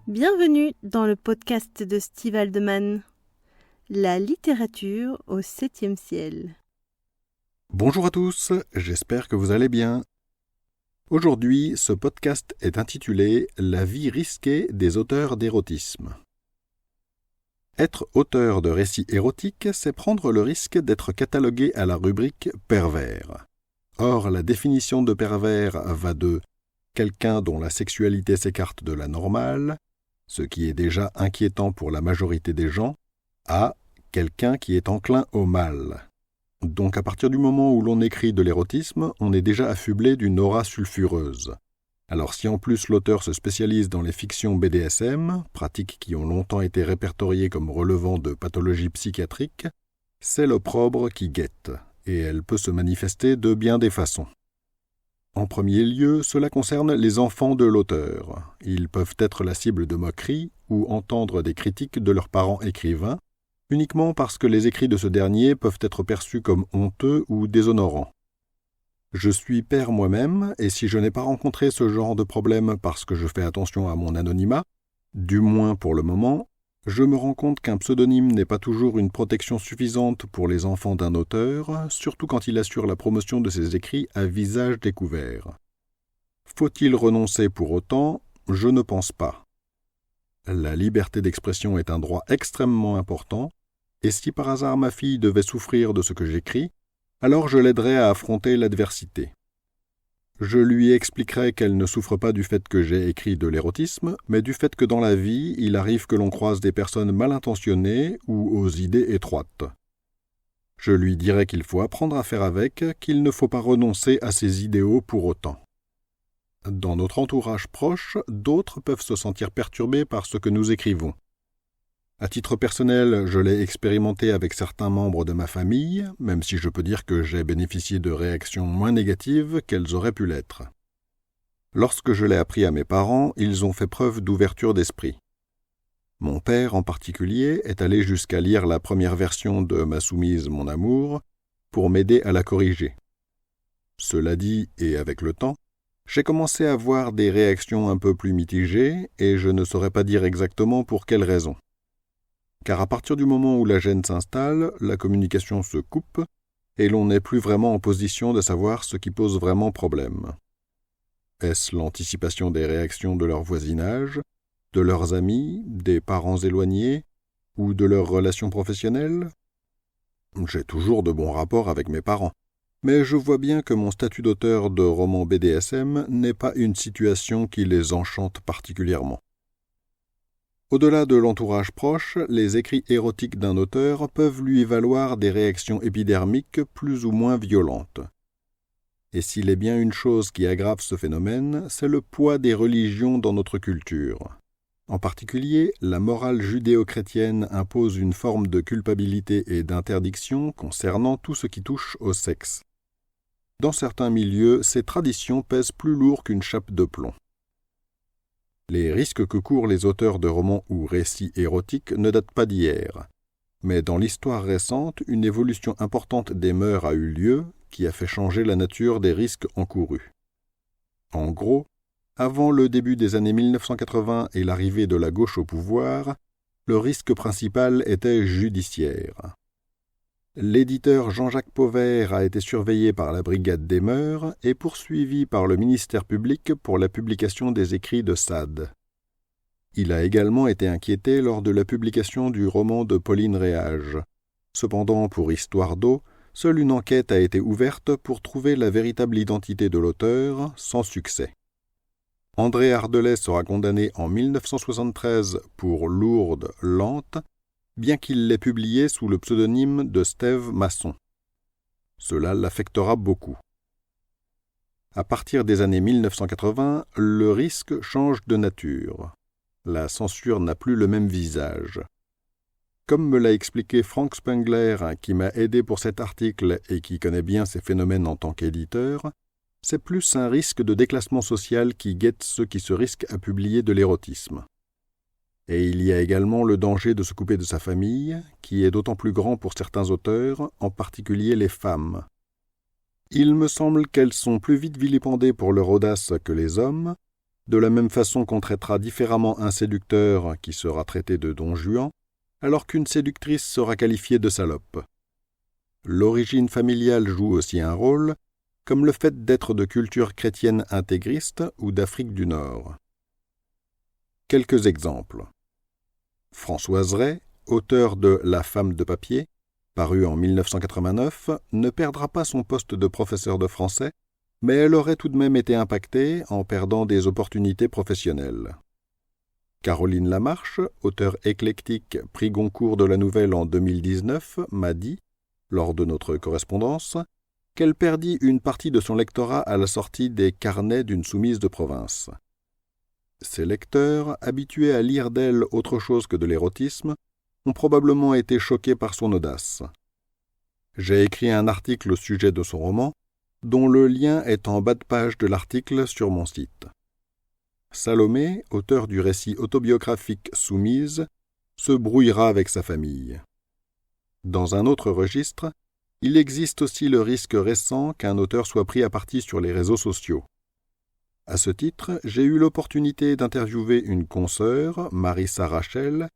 Bienvenue dans le podcast de Steve Haldeman, la littérature au 7e ciel. Bonjour à tous, j'espère que vous allez bien. Aujourd'hui, ce podcast est intitulé « La vie risquée des auteurs d'érotisme ». Être auteur de récits érotiques, c'est prendre le risque d'être catalogué à la rubrique « pervers ». Or, la définition de pervers va de « quelqu'un dont la sexualité s'écarte de la normale », ce qui est déjà inquiétant pour la majorité des gens, à « quelqu'un qui est enclin au mal ». Donc à partir du moment où l'on écrit de l'érotisme, on est déjà affublé d'une aura sulfureuse. Alors si en plus l'auteur se spécialise dans les fictions BDSM, pratiques qui ont longtemps été répertoriées comme relevant de pathologies psychiatriques, c'est l'opprobre qui guette, et elle peut se manifester de bien des façons. En premier lieu, cela concerne les enfants de l'auteur. Ils peuvent être la cible de moqueries ou entendre des critiques de leurs parents écrivains, uniquement parce que les écrits de ce dernier peuvent être perçus comme honteux ou déshonorants. Je suis père moi-même, et si je n'ai pas rencontré ce genre de problème parce que je fais attention à mon anonymat, du moins pour le moment, je me rends compte qu'un pseudonyme n'est pas toujours une protection suffisante pour les enfants d'un auteur, surtout quand il assure la promotion de ses écrits à visage découvert. Faut-il renoncer pour autant ? Je ne pense pas. La liberté d'expression est un droit extrêmement important, et si par hasard ma fille devait souffrir de ce que j'écris, alors je l'aiderais à affronter l'adversité. Je lui expliquerai qu'elle ne souffre pas du fait que j'ai écrit de l'érotisme, mais du fait que dans la vie, il arrive que l'on croise des personnes mal intentionnées ou aux idées étroites. Je lui dirai qu'il faut apprendre à faire avec, qu'il ne faut pas renoncer à ses idéaux pour autant. Dans notre entourage proche, d'autres peuvent se sentir perturbés par ce que nous écrivons. À titre personnel, je l'ai expérimenté avec certains membres de ma famille, même si je peux dire que j'ai bénéficié de réactions moins négatives qu'elles auraient pu l'être. Lorsque je l'ai appris à mes parents, ils ont fait preuve d'ouverture d'esprit. Mon père, en particulier, est allé jusqu'à lire la première version de Ma soumise, mon amour, pour m'aider à la corriger. Cela dit, et avec le temps, j'ai commencé à voir des réactions un peu plus mitigées, et je ne saurais pas dire exactement pour quelles raisons. Car à partir du moment où la gêne s'installe, la communication se coupe et l'on n'est plus vraiment en position de savoir ce qui pose vraiment problème. Est-ce l'anticipation des réactions de leur voisinage, de leurs amis, des parents éloignés ou de leurs relations professionnelles ? J'ai toujours de bons rapports avec mes parents, mais je vois bien que mon statut d'auteur de romans BDSM n'est pas une situation qui les enchante particulièrement. Au-delà de l'entourage proche, les écrits érotiques d'un auteur peuvent lui valoir des réactions épidermiques plus ou moins violentes. Et s'il est bien une chose qui aggrave ce phénomène, c'est le poids des religions dans notre culture. En particulier, la morale judéo-chrétienne impose une forme de culpabilité et d'interdiction concernant tout ce qui touche au sexe. Dans certains milieux, ces traditions pèsent plus lourd qu'une chape de plomb. Les risques que courent les auteurs de romans ou récits érotiques ne datent pas d'hier. Mais dans l'histoire récente, une évolution importante des mœurs a eu lieu qui a fait changer la nature des risques encourus. En gros, avant le début des années 1980 et l'arrivée de la gauche au pouvoir, le risque principal était judiciaire. L'éditeur Jean-Jacques Pauvert a été surveillé par la Brigade des mœurs et poursuivi par le ministère public pour la publication des écrits de Sade. Il a également été inquiété lors de la publication du roman de Pauline Réage. Cependant, pour Histoire d'eau, seule une enquête a été ouverte pour trouver la véritable identité de l'auteur, sans succès. André Ardelais sera condamné en 1973 pour Lourdes, lente, bien qu'il l'ait publié sous le pseudonyme de Steve Masson. Cela l'affectera beaucoup. À partir des années 1980, le risque change de nature. La censure n'a plus le même visage. Comme me l'a expliqué Frank Spengler, qui m'a aidé pour cet article et qui connaît bien ces phénomènes en tant qu'éditeur, c'est plus un risque de déclassement social qui guette ceux qui se risquent à publier de l'érotisme. Et il y a également le danger de se couper de sa famille, qui est d'autant plus grand pour certains auteurs, en particulier les femmes. Il me semble qu'elles sont plus vite vilipendées pour leur audace que les hommes, de la même façon qu'on traitera différemment un séducteur qui sera traité de Don Juan, alors qu'une séductrice sera qualifiée de salope. L'origine familiale joue aussi un rôle, comme le fait d'être de culture chrétienne intégriste ou d'Afrique du Nord. Quelques exemples. Françoise Ray, auteur de La femme de papier, paru en 1989, ne perdra pas son poste de professeur de français, mais elle aurait tout de même été impactée en perdant des opportunités professionnelles. Caroline Lamarche, auteure éclectique prix Goncourt de la Nouvelle en 2019, m'a dit, lors de notre correspondance, qu'elle perdit une partie de son lectorat à la sortie des carnets d'une soumise de province. Ses lecteurs, habitués à lire d'elle autre chose que de l'érotisme, ont probablement été choqués par son audace. J'ai écrit un article au sujet de son roman, dont le lien est en bas de page de l'article sur mon site. Salomé, auteur du récit autobiographique Soumise, se brouillera avec sa famille. Dans un autre registre, il existe aussi le risque récent qu'un auteur soit pris à partie sur les réseaux sociaux. À ce titre, j'ai eu l'opportunité d'interviewer une consoeur, Marissa Rachel,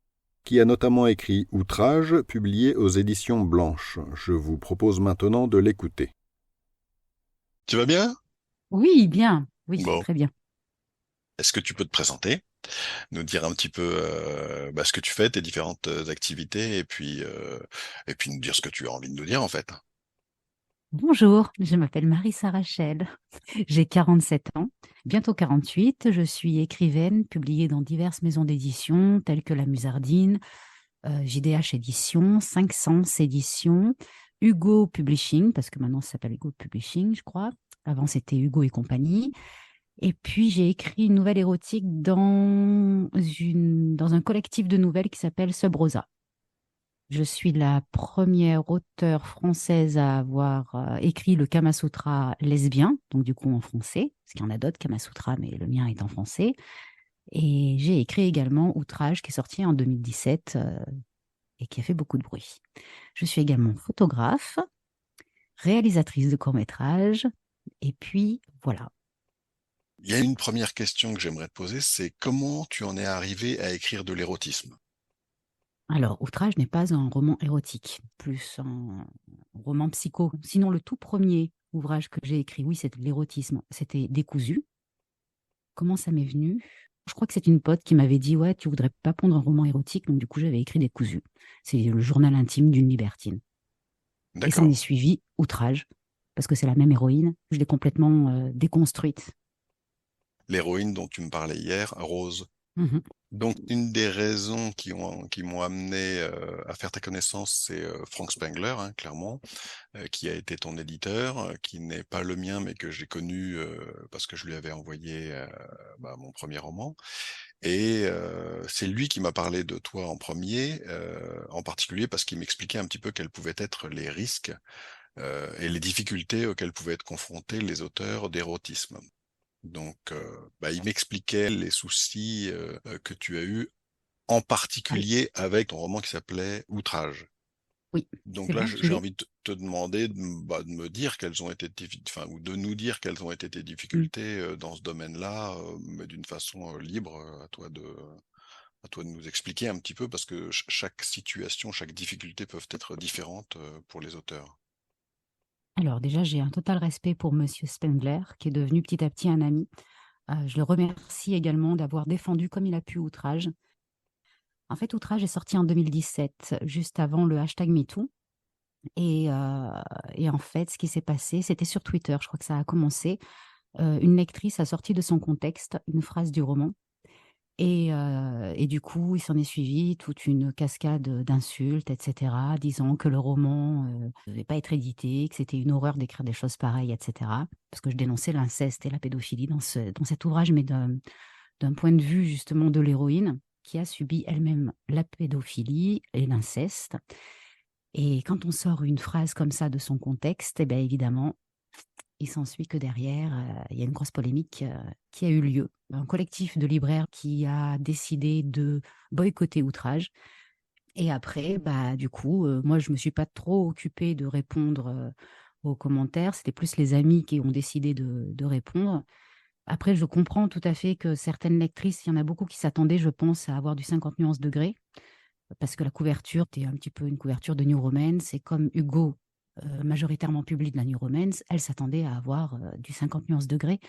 qui a notamment écrit Outrage, publié aux éditions Blanches. Je vous propose maintenant de l'écouter. Tu vas bien? Oui, bien. Oui, Bon. très bien. Est-ce que tu peux te présenter, nous dire un petit peu ce que tu fais, tes différentes activités, et puis nous dire ce que tu as envie de nous dire en fait. Bonjour, je m'appelle Marissa Rachel. J'ai 47 ans, bientôt 48. Je suis écrivaine, publiée dans diverses maisons d'édition telles que La Musardine, JDH Éditions, 5 Sens Éditions, Hugo Publishing, parce que maintenant ça s'appelle Hugo Publishing, je crois. Avant c'était Hugo et compagnie. Et puis j'ai écrit une nouvelle érotique dans un collectif de nouvelles qui s'appelle Sub Rosa. Je suis la première auteure française à avoir écrit le Kama Sutra lesbien, donc du coup en français, parce qu'il y en a d'autres Kama Sutra, mais le mien est en français. Et j'ai écrit également Outrage, qui est sorti en 2017 et qui a fait beaucoup de bruit. Je suis également photographe, réalisatrice de courts-métrages, et puis voilà. Il y a une première question que j'aimerais te poser, c'est comment tu en es arrivé à écrire de l'érotisme? Alors, Outrage n'est pas un roman érotique, plus un roman psycho. Sinon, le tout premier ouvrage que j'ai écrit, oui, c'était de l'érotisme, c'était Décousu. Comment ça m'est venu? Je crois que c'est une pote qui m'avait dit, ouais, tu voudrais pas pondre un roman érotique, donc du coup, j'avais écrit Décousu. C'est le journal intime d'une libertine. Et s'en D'accord. est suivi Outrage, parce que c'est la même héroïne. Je l'ai complètement déconstruite. L'héroïne dont tu me parlais hier, Rose. Mhm. Donc, une des raisons qui m'ont amené à faire ta connaissance, c'est Frank Spengler, hein, clairement, qui a été ton éditeur, qui n'est pas le mien, mais que j'ai connu parce que je lui avais envoyé mon premier roman. Et c'est lui qui m'a parlé de toi en premier, en particulier parce qu'il m'expliquait un petit peu quels pouvaient être les risques et les difficultés auxquelles pouvaient être confrontés les auteurs d'érotisme. Donc, il m'expliquait les soucis que tu as eus, en particulier avec ton roman qui s'appelait Outrage. Oui, Donc c'est là, vrai, j'ai envie de te demander de me dire quelles ont été ou de nous dire quelles ont été tes difficultés dans ce domaine-là, mais d'une façon libre. À toi de nous expliquer un petit peu, parce que chaque situation, chaque difficulté peuvent être différentes pour les auteurs. Alors déjà, j'ai un total respect pour Monsieur Spengler, qui est devenu petit à petit un ami. Je le remercie également d'avoir défendu comme il a pu Outrage. En fait, Outrage est sorti en 2017, juste avant le hashtag MeToo. Et en fait, ce qui s'est passé, c'était sur Twitter, je crois que ça a commencé. Une lectrice a sorti de son contexte une phrase du roman. Et du coup, il s'en est suivi toute une cascade d'insultes, etc., disant que le roman ne devait pas être édité, que c'était une horreur d'écrire des choses pareilles, etc. Parce que je dénonçais l'inceste et la pédophilie dans cet ouvrage, mais d'un point de vue justement de l'héroïne, qui a subi elle-même la pédophilie et l'inceste. Et quand on sort une phrase comme ça de son contexte, eh bien évidemment, il s'ensuit que derrière, il y a une grosse polémique qui a eu lieu. Un collectif de libraires qui a décidé de boycotter Outrage. Et après, du coup, moi, je ne me suis pas trop occupée de répondre aux commentaires. C'était plus les amis qui ont décidé de répondre. Après, je comprends tout à fait que certaines lectrices, il y en a beaucoup qui s'attendaient, je pense, à avoir du 50 nuances degrés, parce que la couverture était un petit peu une couverture de New Romance, et comme Hugo, majoritairement publie de la New Romance, elle s'attendait à avoir du 50 nuances degrés.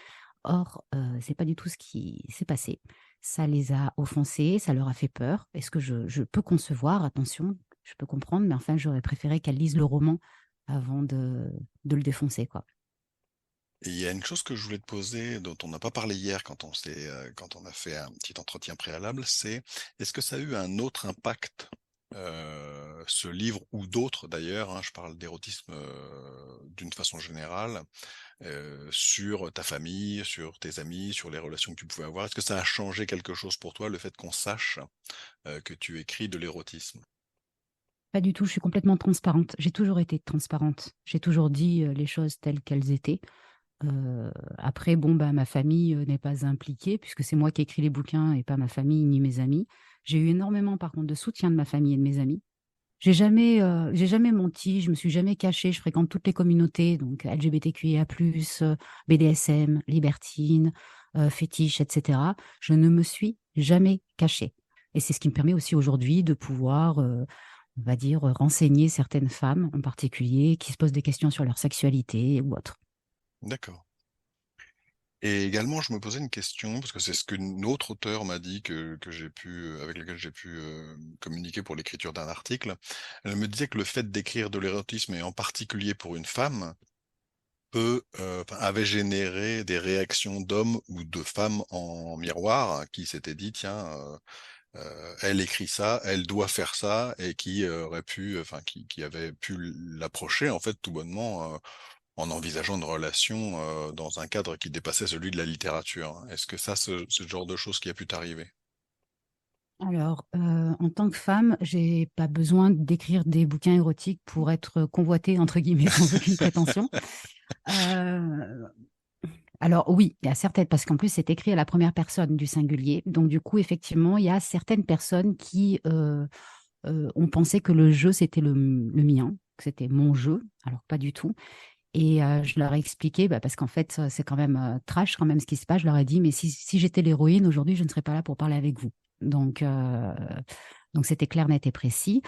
Or, c'est pas du tout ce qui s'est passé. Ça les a offensés, ça leur a fait peur. Est-ce que je peux concevoir, attention, je peux comprendre, mais enfin, j'aurais préféré qu'elles lisent le roman avant de le défoncer, quoi. Et il y a une chose que je voulais te poser, dont on n'a pas parlé hier quand on a fait un petit entretien préalable, c'est est-ce que ça a eu un autre impact, ce livre ou d'autres d'ailleurs, hein, je parle d'érotisme, d'une façon générale, sur ta famille, sur tes amis, sur les relations que tu pouvais avoir? Est-ce que ça a changé quelque chose pour toi, le fait qu'on sache, que tu écris de l'érotisme? Pas du tout, je suis complètement transparente. J'ai toujours été transparente. J'ai toujours dit les choses telles qu'elles étaient. Après, bon, bah, ma famille n'est pas impliquée, puisque c'est moi qui écris les bouquins et pas ma famille ni mes amis. J'ai eu énormément, par contre, de soutien de ma famille et de mes amis. J'ai jamais menti, je me suis jamais cachée. Je fréquente toutes les communautés, donc LGBTQIA+, BDSM, libertine, fétiche, etc. Je ne me suis jamais cachée. Et c'est ce qui me permet aussi aujourd'hui de pouvoir, on va dire, renseigner certaines femmes en particulier qui se posent des questions sur leur sexualité ou autre. D'accord. Et également, je me posais une question, parce que c'est ce qu'une autre auteure m'a dit que j'ai pu, avec laquelle j'ai pu communiquer pour l'écriture d'un article. Elle me disait que le fait d'écrire de l'érotisme, et en particulier pour une femme, avait généré des réactions d'hommes ou de femmes en miroir, hein, qui s'étaient dit, tiens, elle écrit ça, elle doit faire ça, et qui aurait pu, qui avait pu l'approcher en fait tout bonnement. En envisageant une relation, dans un cadre qui dépassait celui de la littérature. Est-ce que ça, c'est le genre de choses qui a pu t'arriver? Alors, en tant que femme, j'ai pas besoin d'écrire des bouquins érotiques pour être convoitée, entre guillemets, sans aucune prétention. Euh, alors oui, il y a certaines, parce qu'en plus c'est écrit à la première personne du singulier. Donc du coup, effectivement, il y a certaines personnes qui ont pensé que le jeu, c'était le mien, que c'était mon jeu. Alors pas du tout. Et je leur ai expliqué, bah, parce qu'en fait, c'est quand même trash quand même ce qui se passe. Je leur ai dit, mais si j'étais l'héroïne aujourd'hui, je ne serais pas là pour parler avec vous. Donc c'était clair, net et précis.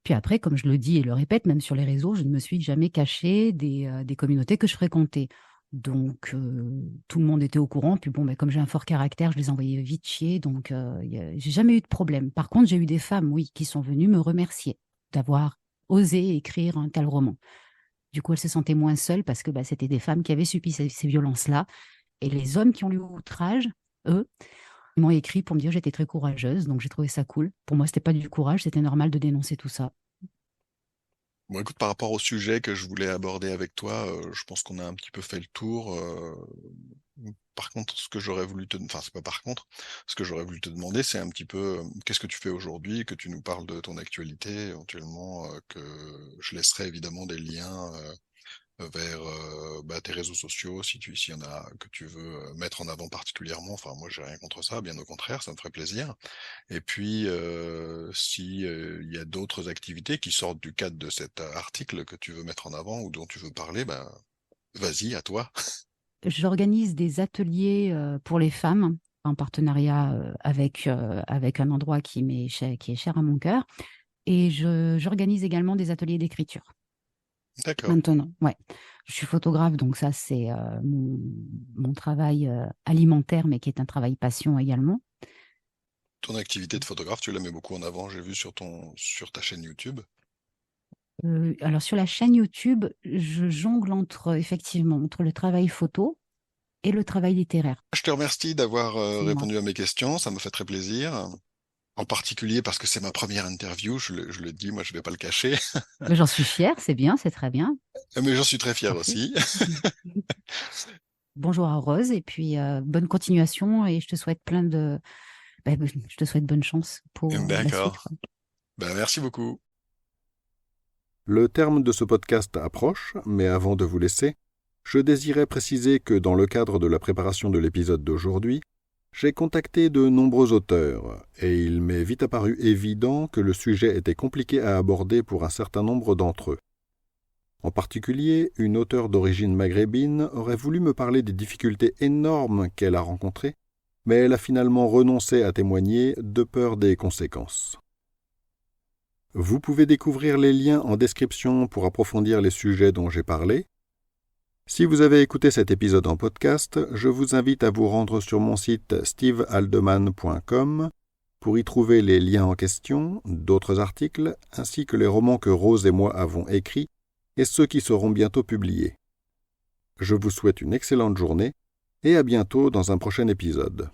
Puis après, comme je le dis et le répète, même sur les réseaux, je ne me suis jamais cachée des communautés que je fréquentais. Donc tout le monde était au courant. Puis bon, bah, comme j'ai un fort caractère, je les envoyais vite chier. Donc j'ai jamais eu de problème. Par contre, j'ai eu des femmes, oui, qui sont venues me remercier d'avoir osé écrire un tel roman. Du coup, elle se sentait moins seule parce que bah, c'était des femmes qui avaient subi ces violences-là. Et les hommes qui ont eu outrage, eux, ils m'ont écrit pour me dire que j'étais très courageuse. Donc, j'ai trouvé ça cool. Pour moi, c'était pas du courage, c'était normal de dénoncer tout ça. Bon, écoute, par rapport au sujet que je voulais aborder avec toi, je pense qu'on a un petit peu fait le tour. Par contre, c'est pas par contre, ce que j'aurais voulu te demander, c'est un petit peu, qu'est-ce que tu fais aujourd'hui? Que tu nous parles de ton actualité, éventuellement, que je laisserai évidemment des liens, vers, tes réseaux sociaux, s'il y en a que tu veux, mettre en avant particulièrement. Enfin, moi, j'ai rien contre ça, bien au contraire, ça me ferait plaisir. Et puis, si, il y a d'autres activités qui sortent du cadre de cet article que tu veux mettre en avant ou dont tu veux parler, vas-y, à toi. J'organise des ateliers pour les femmes en partenariat avec un endroit qui est cher à mon cœur. Et j'organise également des ateliers d'écriture. D'accord. Maintenant, ouais. Je suis photographe, donc ça, c'est mon travail alimentaire, mais qui est un travail passion également. Ton activité de photographe, tu la mets beaucoup en avant, j'ai vu sur ta chaîne YouTube. Alors, sur la chaîne YouTube, je jongle effectivement, entre le travail photo et le travail littéraire. Je te remercie d'avoir C'est moi. répondu à mes questions, ça me fait très plaisir. En particulier parce que c'est ma première interview, je le dis, moi je vais pas le cacher, Mais j'en suis fière, c'est bien, c'est très bien. mais j'en suis très fier Parfait. aussi. Bonjour à Rose, et puis bonne continuation, et je te souhaite je te souhaite bonne chance pour la suite, D'accord. quoi. Merci beaucoup. Le terme de ce podcast approche, mais avant de vous laisser, je désirais préciser que dans le cadre de la préparation de l'épisode d'aujourd'hui, j'ai contacté de nombreux auteurs, et il m'est vite apparu évident que le sujet était compliqué à aborder pour un certain nombre d'entre eux. En particulier, une auteure d'origine maghrébine aurait voulu me parler des difficultés énormes qu'elle a rencontrées, mais elle a finalement renoncé à témoigner de peur des conséquences. Vous pouvez découvrir les liens en description pour approfondir les sujets dont j'ai parlé. Si vous avez écouté cet épisode en podcast, je vous invite à vous rendre sur mon site stevehaldeman.com pour y trouver les liens en question, d'autres articles, ainsi que les romans que Rose et moi avons écrits et ceux qui seront bientôt publiés. Je vous souhaite une excellente journée et à bientôt dans un prochain épisode.